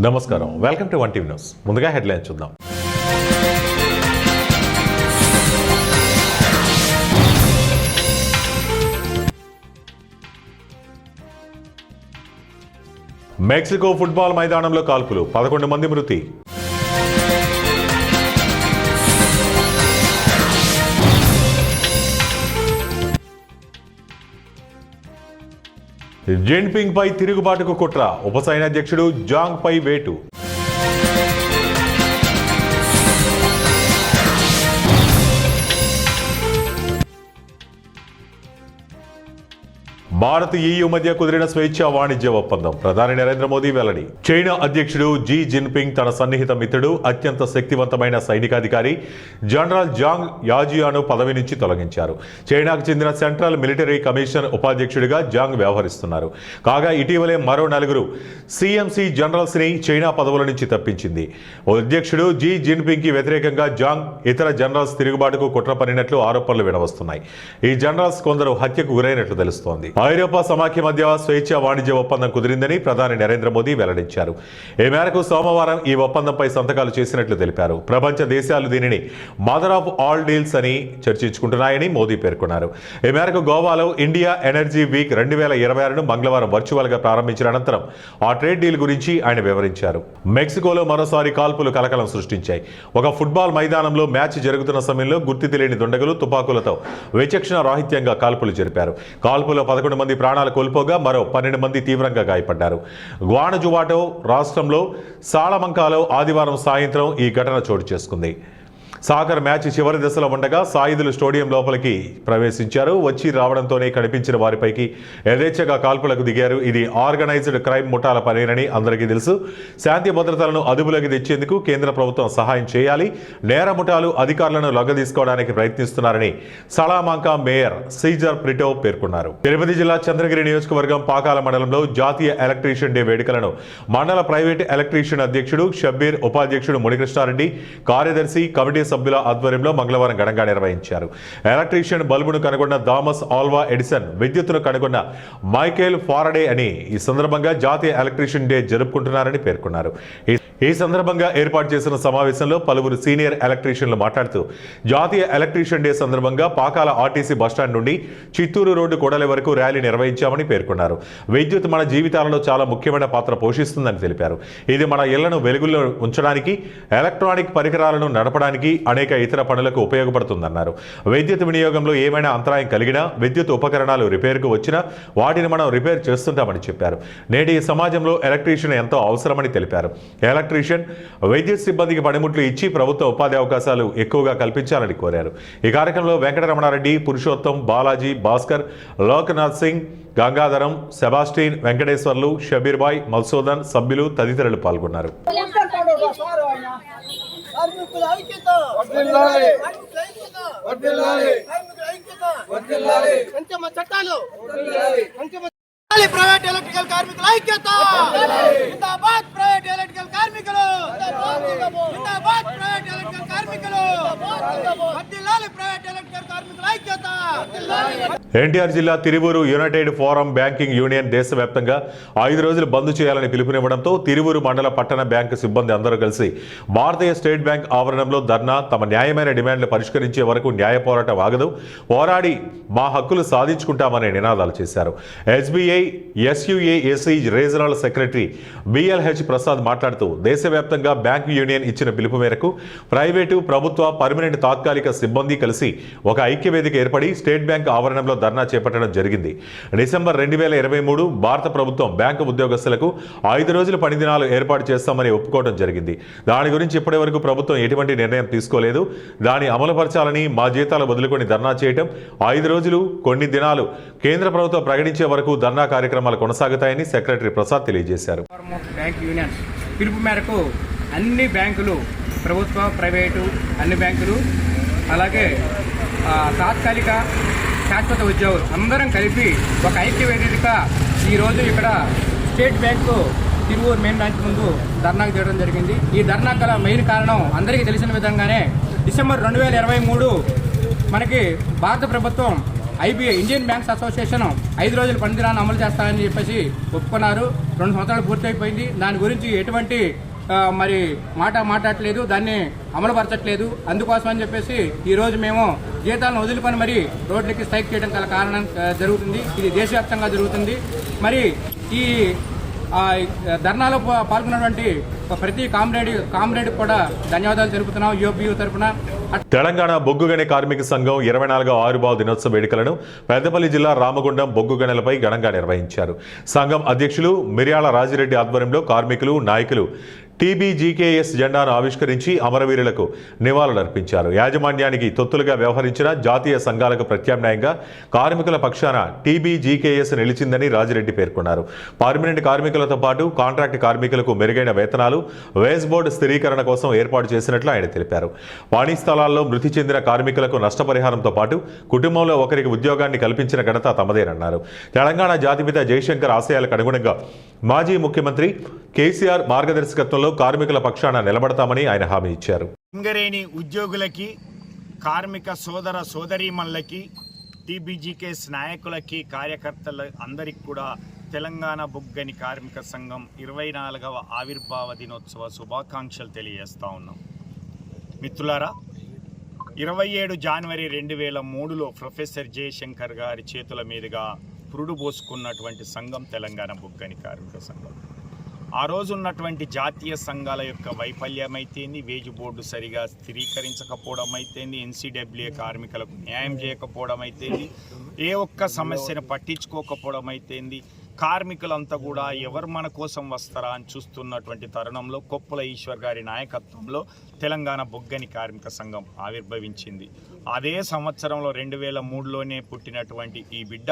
నమస్కారం, welcome to 1 TV news. ముందుగా headlines చూద్దాం. మెక్సికో ఫుట్బాల్ మైదానంలో కాల్పులు, 11 మంది మృతి. జిన్పింగ్ పై తిరుగుబాటుకు కుట్ర, ఉప సైన్యాధ్యక్షుడు జాంగ్ పై వేటు. భారత్ EU మధ్య కుదిరిన స్వేచ్ఛా వాణిజ్య ఒప్పందం, ప్రధాని నరేంద్ర మోదీ వెల్లడి. చైనా అధ్యక్షుడు జీ జిన్పింగ్ తన సన్నిహిత మిత్రుడు, అత్యంత శక్తివంతమైన సైనికాధికారి జనరల్ జాంగ్ యాజియాను పదవి నుంచి తొలగించారు. చైనాకు చెందిన సెంట్రల్ మిలిటరీ కమిషన్ ఉపాధ్యక్షుడిగా జాంగ్ వ్యవహరిస్తున్నారు. కాగా ఇటీవలే మరో 4 CMC జనరల్స్ ని చైనా పదవుల నుంచి తప్పించింది. అధ్యక్షుడు జీ జిన్పింగ్ కి వ్యతిరేకంగా జాంగ్, ఇతర జనరల్స్ తిరుగుబాటుకు కుట్ర పన్నినట్లు ఆరోపణలు వినవస్తున్నాయి. ఈ జనరల్స్ కొందరు హత్యకు గురైనట్లు తెలుస్తోంది. ఐరోపా సమాఖ్య మధ్య స్వేచ్ఛా వాణిజ్య ఒప్పందం కుదిరిందని ప్రధాని నరేంద్ర మోదీ వెల్లడించారు. ఈ మేరకు సోమవారం ఈ ఒప్పందంపై సంతకాలు చేసినట్లు తెలిపారు. ప్రపంచ దేశాలు దీనిని మదర్ ఆఫ్ ఆల్ డీల్స్ అని చర్చించుకుంటున్నాయని మోదీ పేర్కొన్నారు. ఈ మేరకు గోవాలో ఇండియా ఎనర్జీ వీక్ 2026ను మంగళవారం వర్చువల్ గా ప్రారంభించిన అనంతరం ఆ ట్రేడ్ డీల్ గురించి ఆయన వివరించారు. మెక్సికోలో మరోసారి కాల్పులు కలకలం సృష్టించాయి. ఒక ఫుట్బాల్ మైదానంలో మ్యాచ్ జరుగుతున్న సమయంలో గుర్తు తెలియని దుండగులు తుపాకులతో విచక్షణ రాహిత్యంగా కాల్పులు జరిపారు. కాల్పులో 11 మంది ప్రాణాలు కోల్పోగా మరో 12 మంది తీవ్రంగా గాయపడ్డారు. గ్వానజువాటో రాష్ట్రంలో సాళమంకాలో ఆదివారం సాయంత్రం ఈ ఘటన చోటు చేసుకుంది. సాకర్ మ్యాచ్ చివరి దశలో ఉండగా సాయుధులు స్టేడియం లోపలికి ప్రవేశించారు. వచ్చి రావడంతోనే కనిపించిన వారిపైకి యథేచ్ఛగా కాల్పులకు దిగారు. ఇది ఆర్గనైజ్డ్ క్రైమ్ ముఠాల పనేనని అందరికీ తెలుసు. శాంతి భద్రతలను అదుపులోకి తెచ్చేందుకు కేంద్ర ప్రభుత్వం సహాయం చేయాలి. నేర ముఠాలు అధికారులను లొంగదీసుకోవడానికి ప్రయత్నిస్తున్నారని సళామాంకా మేయర్ సీజర్ ప్రిటో పేర్కొన్నారు. తిరుపతి జిల్లా చంద్రగిరి నియోజకవర్గం పాకాల మండలంలో జాతీయ ఎలక్ట్రీషియన్ డే వేడుకలను మండల ప్రైవేట్ ఎలక్ట్రీషియన్ అధ్యక్షుడు షబ్బీర్, ఉపాధ్యక్షుడు మునికృష్ణారెడ్డి, కార్యదర్శి, కమిటీ సభ్యుల ఆధ్వర్యంలో మంగళవారం ఘనంగా నిర్వహించారు. ఎలక్ట్రీషియన్ బల్బును కనుగొన్న థామస్ ఆల్వా ఎడిసన్, విద్యుత్తును కనుగొన్న మైకేల్ ఫారడే అని ఈ సందర్భంగా జాతీయ ఎలక్ట్రీషియన్ డే జరుపుకుంటున్నారని పేర్కొన్నారు. ఈ సందర్భంగా ఏర్పాటు చేసిన సమావేశంలో పలువురు సీనియర్ ఎలక్ట్రీషియన్లు మాట్లాడుతూ జాతీయ ఎలక్ట్రీషియన్ డే సందర్భంగా పాకాల ఆర్టీసీ బస్టాండ్ నుండి చిత్తూరు రోడ్డు కూడలి వరకు ర్యాలీ నిర్వహించామని పేర్కొన్నారు. విద్యుత్ మన జీవితాలలో చాలా ముఖ్యమైన పాత్ర పోషిస్తుందని తెలిపారు. ఇది మన ఇళ్లను వెలుగులో ఉంచడానికి, ఎలక్ట్రానిక్ పరికరాలను నడపడానికి, అనేక ఇతర పనులకు ఉపయోగపడుతుందన్నారు. విద్యుత్ వినియోగంలో ఏమైనా అంతరాయం కలిగినా, విద్యుత్ ఉపకరణాలు రిపేర్కు వచ్చినా వాటిని మనం రిపేర్ చేస్తుంటామని చెప్పారు. నేటి సమాజంలో ఎలక్ట్రీషియన్ ఎంతో అవసరమని తెలిపారు. ఎలక్ట్రీషియన్, విద్యుత్ సిబ్బందికి పనిముట్లు ఇచ్చి ప్రభుత్వ ఉపాధి అవకాశాలు ఎక్కువగా కల్పించాలని కోరారు. ఈ కార్యక్రమంలో వెంకటరమణారెడ్డి, పురుషోత్తం, బాలాజీ, భాస్కర్, లోక్నాథ్ సింగ్, గంగాధరం, సెబాస్టిన్, వెంకటేశ్వర్లు, షబీర్ బాయ్, మల్సోదన్, సభ్యులు తదితరులు పాల్గొన్నారు. ప్రైవేట్ ఎలక్ట్రికల్ కార్మికుల ఐక్యత, జిందాబాద్ ప్రైవేట్ ఎలక్ట్రికల్ కార్మికులు, జిందాబాద్ ప్రైవేట్ ఎలక్ట్రికల్ కార్మికులు, వర్ధిల్లాలి ప్రైవేట్ ఎలక్ట్రికల్ కార్మికుల ఐక్యత. ఎన్టీఆర్ జిల్లా Tiruvuru United forum banking union దేశవ్యాప్తంగా 5 రోజులు బంద్ చేయాలని పిలుపునివ్వడంతో తిరువూరు మండల పట్టణ బ్యాంకు సిబ్బంది అందరూ కలిసి భారతీయ స్టేట్ బ్యాంక్ ఆవరణంలో ధర్నా, తమ న్యాయమైన డిమాండ్లు పరిష్కరించే వరకు న్యాయ పోరాటం ఆగదు, పోరాడి మా హక్కులు సాధించుకుంటామనే నినాదాలు చేశారు. SBI SUASC regional secretary BLH Prasad మాట్లాడుతూ దేశవ్యాప్తంగా బ్యాంకు యూనియన్ ఇచ్చిన పిలుపు మేరకు ప్రైవేటు, ప్రభుత్వ, పర్మనెంట్, తాత్కాలిక సిబ్బంది కలిసి ఒక ఐక్యవేదిక ఏర్పడి స్టేట్ బ్యాంక్ ఆవరణంలో ధర్నా చేపట్టడం జరిగింది. డిసెంబర్ 2023 భారత ప్రభుత్వం బ్యాంకు ఉద్యోగస్తులకు 5 రోజుల పని దినాలు ఏర్పాటు చేస్తామని ఒప్పుకోవడం జరిగింది. దాని గురించి ఇప్పటి వరకు ప్రభుత్వం ఎటువంటి నిర్ణయం తీసుకోలేదు. దాన్ని అమలుపరచాలని, మా జీతాలు వదులుకొని ధర్నా చేయటం, 5 రోజులు కొన్ని దినాలు కేంద్ర ప్రభుత్వం ప్రకటించే వరకు ధర్నా కార్యక్రమాలు కొనసాగుతాయని సెక్రటరీ ప్రసాద్ తెలియజేశారు. బ్యాంక్ యూనియన్ పిలుపు మేరకు అన్ని బ్యాంకులు, ప్రభుత్వ, ప్రైవేటు అన్ని బ్యాంకులు, అలాగే తాత్కాలిక, శాశ్వత ఉద్యోగులు అందరం కలిపి ఒక ఐక్యవేదిక ఈరోజు ఇక్కడ state bank Tiruvuru main branch ముందు ధర్నాకు చేయడం జరిగింది. ఈ ధర్నా గల మెయిన్ కారణం అందరికీ తెలిసిన విధంగానే డిసెంబర్ 2023 మనకి భారత ప్రభుత్వం ఇండియన్ బ్యాంక్స్ అసోసియేషన్ 5 రోజుల పనిదినాన్ని అమలు చేస్తామని చెప్పేసి ఒప్పుకున్నారు. 2 సంవత్సరాలు పూర్తయిపోయింది. దాని గురించి ఎటువంటి మరి మాట్లాడట్లేదు, దాన్ని అమలుపరచట్లేదు. అందుకోసం అని చెప్పేసి ఈరోజు మేము జీతాలను వదులుకొని మరి రోడ్లకి స్ట్రైక్ చేయడం గల కారణం జరుగుతుంది. ఇది దేశవ్యాప్తంగా జరుగుతుంది. మరి ఈ ధర్నాలో పాల్గొన్నటువంటి ప్రతి కామ్రేడ్ కూడా ధన్యవాదాలు తెలుపుతున్నాం యూపీయూ తరఫున. తెలంగాణ బొగ్గుగని కార్మిక సంఘం 24వ ఆవిర్భావ దినోత్సవ వేడుకలను పెద్దపల్లి జిల్లా రామగుండం బొగ్గు గనులపై ఘనంగా నిర్వహించారు. సంఘం అధ్యక్షులు మిర్యాల రాజిరెడ్డి ఆధ్వర్యంలో కార్మికులు, నాయకులు టీబీజీకేఎస్ జెండాను ఆవిష్కరించి అమరవీరులకు నివాళులర్పించారు. యాజమాన్యానికి తొత్తులుగా వ్యవహరించిన జాతీయ సంఘాలకు ప్రత్యామ్నాయంగా కార్మికుల పక్షాన టీబీజీకేఎస్ నిలిచిందని రాజిరెడ్డి పేర్కొన్నారు. పర్మనెంట్ కార్మికులతో పాటు కాంట్రాక్ట్ కార్మికులకు మెరుగైన వేతనాలు, వేజ్ బోర్డు స్థిరీకరణ కోసం ఏర్పాటు చేసినట్లు ఆయన తెలిపారు. వాణి స్థలాల్లో మృతి చెందిన కార్మికులకు నష్టపరిహారంతో పాటు కుటుంబంలో ఒకరికి ఉద్యోగాన్ని కల్పించిన ఘనత తమదేనన్నారు. తెలంగాణ జాతిపిత జయశంకర్ ఆశయాలకు అనుగుణంగా మాజీ ముఖ్యమంత్రి కేసీఆర్ మార్గదర్శకత్వంలో కార్మికుల పక్షాన నిలబడతామని ఆయన హామీ ఇచ్చారు. సింగరేణి ఉద్యోగులకి, కార్మిక సోదర సోదరీమణులకి, టీబీజీకేఎస్ నాయకులకి, కార్యకర్తల అందరికీ కూడా తెలంగాణ బొగ్గని కార్మిక సంఘం 24వ ఆవిర్భావ దినోత్సవ శుభాకాంక్షలు తెలియజేస్తా ఉన్నాం. మిత్రులారా, 27 జనవరి 2003లో ప్రొఫెసర్ జయశంకర్ గారి చేతుల మీదుగా పురుడు పోసుకున్నటువంటి సంఘం తెలంగాణ బొగ్గని కార్మిక సంఘం. ఆ రోజు ఉన్నటువంటి జాతీయ సంఘాల యొక్క వైఫల్యం అయితేంది, వేజ్ బోర్డు సరిగా స్థిరీకరించకపోవడం అయితేంది, ఎన్సీడబ్ల్యూఏ కార్మికులకు న్యాయం చేయకపోవడం అయితేంది, ఏ ఒక్క సమస్యను పట్టించుకోకపోవడం అయితేంది, కార్మికులంతా కూడా ఎవరు మన కోసం వస్తారా అని చూస్తున్నటువంటి తరుణంలో కొప్పుల ఈశ్వర్ గారి నాయకత్వంలో తెలంగాణ బొగ్గని కార్మిక సంఘం ఆవిర్భవించింది. అదే సంవత్సరంలో 2003లోనే పుట్టినటువంటి ఈ బిడ్డ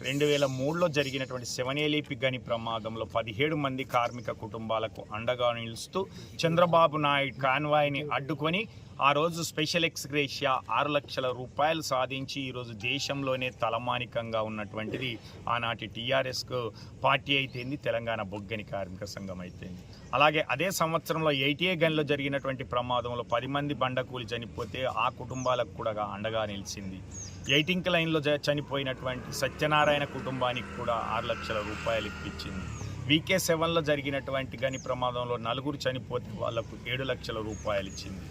2003లో జరిగినటువంటి సెవనేలిపి గని ప్రమాదంలో 17 మంది కార్మిక కుటుంబాలకు అండగా నిలుస్తూ చంద్రబాబు నాయుడు కాన్వాయ్ని అడ్డుకొని ఆ రోజు స్పెషల్ ఎక్స్గ్రేషియా 6 లక్షల రూపాయలు సాధించి ఈరోజు దేశంలోనే తలమానికంగా ఉన్నటువంటిది ఆనాటి టీఆర్ఎస్కు పార్టీ అయితేంది, తెలంగాణ బొగ్గని కార్మిక సంఘం అయితేంది. అలాగే అదే సంవత్సరంలో 88 గనిలో జరిగినటువంటి ప్రమాదంలో 10 మంది బండకూలి చనిపోతే ఆ కుటుంబాలకు కూడా అండగా నిలిచింది. 18 లైన్లో చనిపోయినటువంటి సత్యనారాయణ కుటుంబానికి కూడా 6 లక్షల రూపాయలు ఇప్పించింది. VK7లో జరిగినటువంటి గని ప్రమాదంలో 4 చనిపోతే వాళ్లకు 7 లక్షల రూపాయలు ఇచ్చింది.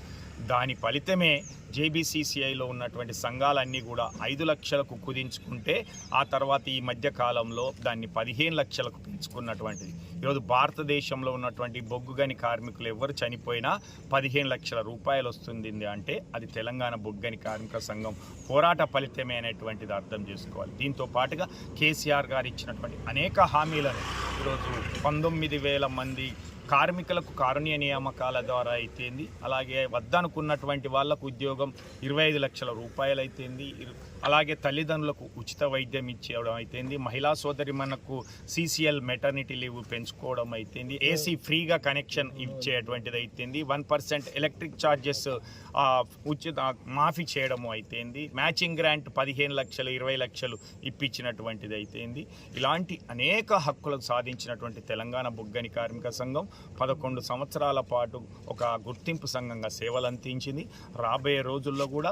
దాని ఫలితమే జేబీసీసీఐలో ఉన్నటువంటి సంఘాలన్నీ కూడా 5 లక్షలకు కుదించుకుంటే ఆ తర్వాత ఈ మధ్య కాలంలో దాన్ని 15 లక్షలకు పెంచుకున్నటువంటిది. ఈరోజు భారతదేశంలో ఉన్నటువంటి బొగ్గుగని కార్మికులు ఎవరు చనిపోయినా 15 లక్షల రూపాయలు వస్తుంది అంటే అది తెలంగాణ బొగ్గని కార్మిక సంఘం పోరాట ఫలితమే అనేటువంటిది అర్థం చేసుకోవాలి. దీంతో పాటుగా కేసీఆర్ గారు ఇచ్చినటువంటి అనేక హామీలను ఈరోజు 19,000 మంది కార్మికులకు కారుణ్య నియామకాల ద్వారా అయితేంది, అలాగే వద్దనుకున్నటువంటి వాళ్లకు ఉద్యోగం 25 లక్షల రూపాయలు అయితేంది, అలాగే తల్లిదండ్రులకు ఉచిత వైద్యం ఇచ్చేయడం అయితేంది, మహిళా సోదరిమణకు CCL మెటర్నిటీ లీవ్ పెంచుకోవడం అయితేంది, AC ఫ్రీగా కనెక్షన్ ఇచ్చేటువంటిది అయితేంది, 1% ఎలక్ట్రిక్ ఛార్జెస్ ఉచిత మాఫీ చేయడము అయితేంది, మ్యాచింగ్ గ్రాంట్ 15 లక్షలు 20 లక్షలు ఇప్పించినటువంటిది అయితేంది. ఇలాంటి అనేక హక్కులకు సాధించినటువంటి తెలంగాణ బొగ్గని కార్మిక సంఘం 11 సంవత్సరాల పాటు ఒక గుర్తింపు సంఘంగా సేవలు అందించింది. రాబోయే రోజుల్లో కూడా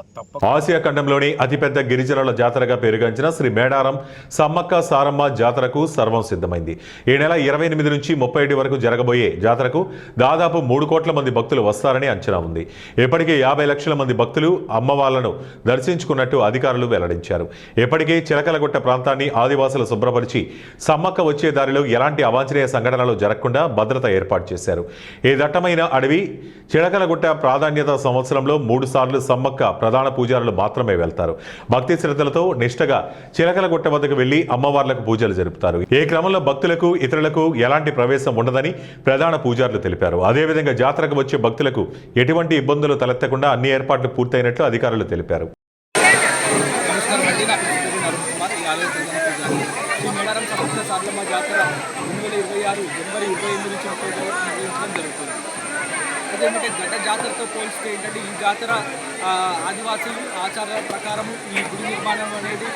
ఆసియా ఖండంలోని అతిపెద్ద గిరిజనుల జాతరగా పేరుగాంచిన శ్రీ మేడారం సమ్మక్క సారమ్మ జాతరకు సర్వం సిద్ధమైంది. ఈ నెల 28 నుంచి 31 వరకు జరగబోయే జాతరకు దాదాపు 3 కోట్ల మంది భక్తులు వస్తారని అంచనా ఉంది. ఇప్పటికే 50 లక్షల మంది భక్తులు అమ్మవార్లను దర్శించుకున్నట్టు అధికారులు వెల్లడించారు. ఇప్పటికే చిలకలగుట్ట ప్రాంతాన్ని ఆదివాసులు శుభ్రపరిచి సమ్మక్క వచ్చే దారిలో ఎలాంటి అవాంఛనీయ సంఘటనలు జరగకుండా భద్రత ఏర్పాటు చేశారు. ఈ దట్టమైన అడవి చిలకలగుట్ట ప్రాధాన్యత సంవత్సరంలో 3 సార్లు సమ్మక్క ప్రధాన పూజారులు మాత్రమే వెళ్తారు. భక్తి శ్రద్ధలతో నిష్ఠగా చిలకలగుట్ట వద్దకు వెళ్లి అమ్మవార్లకు పూజలు జరుపుతారు. ఈ క్రమంలో భక్తులకు ఇతరులకు ఎలాంటి ప్రవేశం ఉండదని ప్రధాన పూజారులు తెలిపారు. అదేవిధంగా జాతరకు వచ్చే భక్తులకు ఎటువంటి ఇబ్బందులు తలెత్తకుండా అన్ని ఏర్పాట్లు పూర్తయినట్లు అధికారులు తెలిపారు. మేడారం సమ్మక్క సారలమ్మ జాతర 2026 జనవరి 28 నుంచి 30 వరకు నిర్వహించడం జరుగుతుంది. అదేంటంటే గత జాతరతో పోలిస్తే ఏంటంటే ఈ జాతర ఆదివాసులు ఆచారాల ప్రకారం ఈ గుడి నిర్మాణం అనేది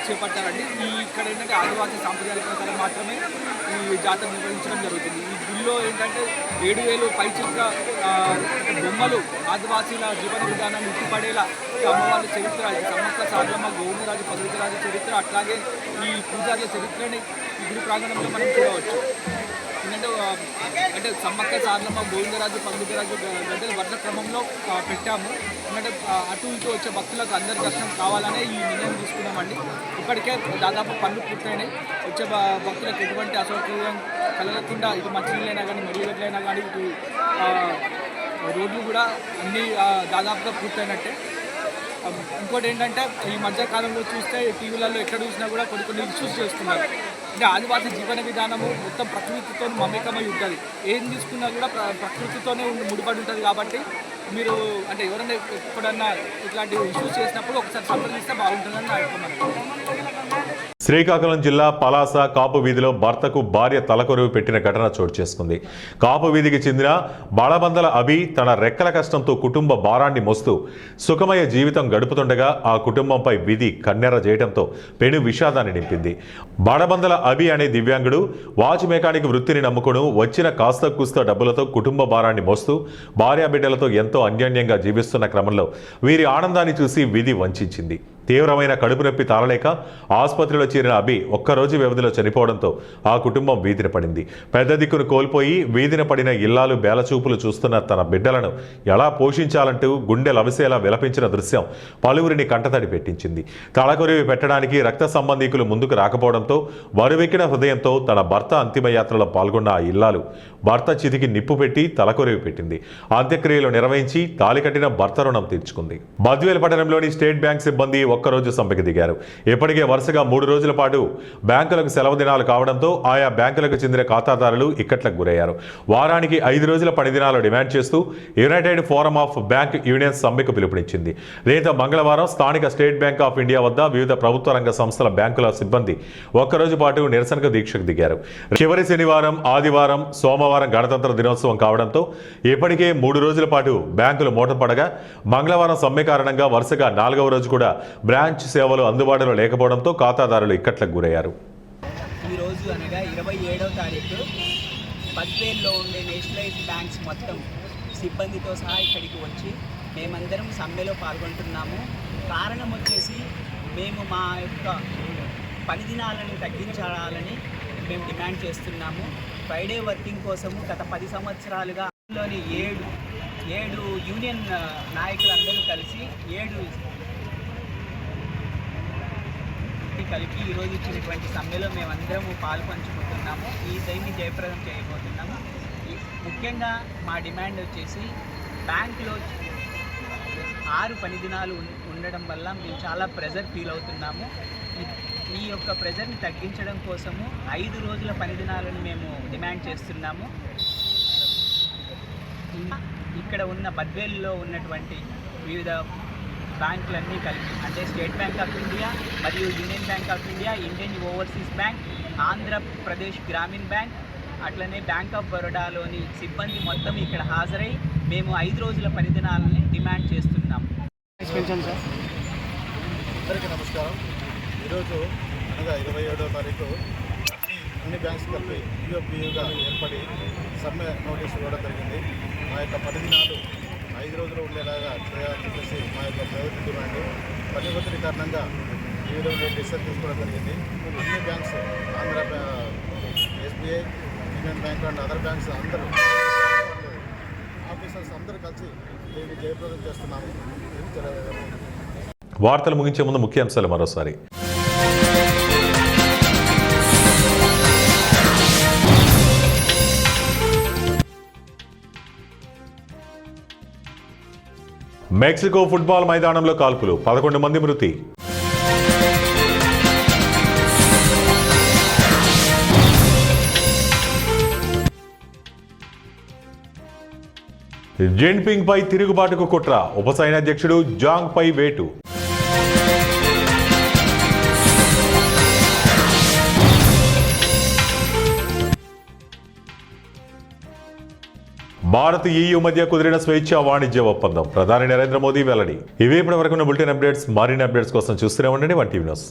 చేపట్టారండి. ఇక్కడ ఏంటంటే ఆదివాసీ సాంప్రదాయాల ప్రకారం మాత్రమే ఈ జాతర నిర్వహించడం జరుగుతుంది. ఈ గుడిలో ఏంటంటే 7,000 పైచిక్క బొమ్మలు ఆదివాసీల జీవన విధానాన్ని ఉట్టిపడేలా అమ్మవారి చరిత్ర, సమ్మక్క సారలమ్మ, గోవిందరాజు, పదులరాజు చరిత్ర, అట్లాగే ఈ పూజారుల చరిత్రని ఈ గుడి ప్రాంగణంలో మనం చూడవచ్చు. అంటే సమ్మక్క సారలమ్మ, గోవిందరాజు, పదులరాజు గడ్డలు వరుస క్రమంలో పెట్టాము. ఎందుకంటే అటు ఇటు వచ్చే భక్తులకు అందరి దర్శనం కావాలనే ఈ నిర్ణయం తీసుకున్నామండి. ఇప్పటికే దాదాపు పనులు పూర్తయినాయి. వచ్చే భక్తులకు ఎటువంటి అసౌకర్యం కలగకుండా ఇటు మంచినీళ్ళైనా కానీ, మరుగుదొడ్లైనా కానీ, ఇటు రోడ్లు కూడా అన్నీ దాదాపుగా పూర్తయినట్టే. ఇంకోటి ఏంటంటే ఈ మధ్యకాలంలో చూస్తే టీవీలలో ఎక్కడ చూసినా కూడా కొన్ని ఇష్యూస్ చేస్తున్నారు. అంటే ఆదివాసీ జీవన విధానము మొత్తం ప్రకృతితో మమేకమై ఉంటుంది. ఏం తీసుకున్నా కూడా ప్రకృతితోనే ముడిపడి ఉంటుంది. కాబట్టి మీరు అంటే ఎవరైనా ఎప్పుడన్నా ఇట్లాంటి ఇష్యూస్ చేసినప్పుడు ఒకసారి సంప్రదిస్తే బాగుంటుందని నా అభిప్రాయం. శ్రీకాకుళం జిల్లా పలాస కాపు వీధిలో భర్తకు భార్య తలకొరువు పెట్టిన ఘటన చోటు చేసుకుంది. కాపు వీధికి చెందిన బాళబందల అభి తన రెక్కల కష్టంతో కుటుంబ భారాన్ని మోస్తూ సుఖమయ జీవితం గడుపుతుండగా ఆ కుటుంబంపై విధి కన్నెర చేయడంతో పెను విషాదాన్ని నింపింది. బాళబందల అభి అనే దివ్యాంగుడు వాచ్ మెకానిక్ వృత్తిని నమ్ముకుని వచ్చిన కాస్త కూస్త డబ్బులతో కుటుంబ భారాన్ని మోస్తూ భార్య బిడ్డలతో ఎంతో అన్యోన్యంగా జీవిస్తున్న క్రమంలో వీరి ఆనందాన్ని చూసి విధి వంచింది. తీవ్రమైన కడుపు నొప్పి తాళలేక ఆసుపత్రిలో చేరిన అభి ఒక్కరోజు వ్యవధిలో చనిపోవడంతో ఆ కుటుంబం వీధిన పడింది. పెద్ద దిక్కును కోల్పోయి వీధిన పడిన ఇల్లాలు బేలచూపులు చూస్తున్న తన బిడ్డలను ఎలా పోషించాలంటూ గుండె లవిసేలా విలపించిన దృశ్యం పలువురిని కంటతడి పెట్టించింది. తలకొరివి పెట్టడానికి రక్త సంబంధీకులు ముందుకు రాకపోవడంతో వరువెక్కిన హృదయంతో తన భర్త అంతిమయాత్రలో పాల్గొన్న ఆ ఇల్లాలు భర్త చితికి నిప్పు పెట్టి తలకొరివి పెట్టింది. అంత్యక్రియలు నిర్వహించి తాళి కట్టిన భర్త రుణం తీర్చుకుంది. బద్వేల్ పట్టణంలోని స్టేట్ బ్యాంక్ సిబ్బంది ఒక్కరోజు సమ్మెకు దిగారు. ఇప్పటికే వరుసగా 3 రోజుల పాటు బ్యాంకులకు సెలవు దినాలు కావడంతో ఆయా బ్యాంకులకు చెందిన ఖాతాదారులు ఇక్కట్లకు గురయ్యారు. వారానికి 5 రోజుల పని దినాలు డిమాండ్ చేస్తూ United forum of bank unions సమ్మెకు పిలుపునిచ్చింది. దీంతో మంగళవారం స్థానిక స్టేట్ బ్యాంక్ ఆఫ్ ఇండియా వద్ద వివిధ ప్రభుత్వ రంగ సంస్థల బ్యాంకుల సిబ్బంది ఒక్కరోజు పాటు నిరసనకు దీక్షకు దిగారు. చివరి శనివారం, ఆదివారం, సోమవారం గణతంత్ర దినోత్సవం కావడంతో ఇప్పటికే 3 రోజుల పాటు బ్యాంకులు మూతపడగా మంగళవారం సమ్మె కారణంగా వరుసగా 4వ రోజు కూడా బ్రాంచ్ సేవలు అందుబాటులో లేకపోవడంతో ఖాతాదారులు ఇక్కట్లకు గురయ్యారు. ఈరోజు అనగా 27వ తారీఖు బద్వేల్లో ఉండే నేషనలైజ్డ్ బ్యాంక్స్ మొత్తం సిబ్బందితో సహా ఇక్కడికి వచ్చి మేమందరం సమ్మెలో పాల్గొంటున్నాము. కారణం వచ్చేసి మేము మా యొక్క పని దినాలను తగ్గించాలని మేము డిమాండ్ చేస్తున్నాము. ఫ్రైడే వర్కింగ్ కోసము గత 10 సంవత్సరాలుగా లోని 7 యూనియన్ నాయకులందరూ కలిసి 7 కలిపి ఈరోజు ఇచ్చినటువంటి సమ్మెలో మేమందరము పాలు పంచుకుంటున్నాము. ఈ దీన్ని జయప్రదం చేయబోతున్నాము. ముఖ్యంగా మా డిమాండ్ వచ్చేసి బ్యాంకులో 6 పని దినాలు ఉండడం వల్ల మేము చాలా ప్రెజర్ ఫీల్ అవుతున్నాము. ఈ యొక్క ప్రెజర్ని తగ్గించడం కోసము 5 రోజుల పని దినాలను మేము డిమాండ్ చేస్తున్నాము. ఇక్కడ ఉన్న బద్వేల్లో ఉన్నటువంటి వివిధ బ్యాంకులన్నీ కలిపి అంటే స్టేట్ బ్యాంక్ ఆఫ్ ఇండియా మరియు union bank of India, Indian overseas bank, Andhra Pradesh గ్రామీణ బ్యాంక్, అట్లనే బ్యాంక్ ఆఫ్ బరోడాలోని సిబ్బంది మొత్తం ఇక్కడ హాజరై మేము 5 రోజుల పని దినాలని డిమాండ్ చేస్తున్నాం. అందరికీ నమస్కారం. ఈరోజు అనగా 27వ తారీఖు అన్ని బ్యాంక్స్ కలిపి యూఎఫ్బియూగా ఏర్పడి సమ్మె నోటీసు ఇవ్వడం జరిగింది. మా యొక్క పని దినాలు 5 రోజులు ఉండేలాగా చేయాలని చెప్పేసి మా యొక్క ప్రభుత్వ డిమాండ్. పని ఒత్తిడి కారణంగా ఈ విధంగా డిసిషన్ తీసుకోవడం జరిగింది. అన్ని banks Andhra SBI, union bank and other banks అందరూ ఆఫీసర్స్ అందరూ కలిసి దీన్ని జయప్రదం చేస్తున్నాము. వార్తలు ముగించే ముందు ముఖ్యాంశాలు మరోసారి. మెక్సికో ఫుట్బాల్ మైదానంలో కాల్పులు, 11 మంది మృతి. జిన్పింగ్ పై తిరుగుబాటుకు కుట్ర, ఉప సైన్యాధ్యక్షుడు జాంగ్ పై వేటు. భారత్ EU మధ్య కుదిరిన స్వేచ్ఛా వాణిజ్య ఒప్పందం, ప్రధాని నరేంద్ర మోదీ వెల్లడి. ఇవే ఇప్పటి వరకు ఉన్న బులెటిన్ అప్డేట్స్. మరిన్ని అప్డేట్స్ కోసం చూస్తూనే ఉండండి 1 టీవీ న్యూస్.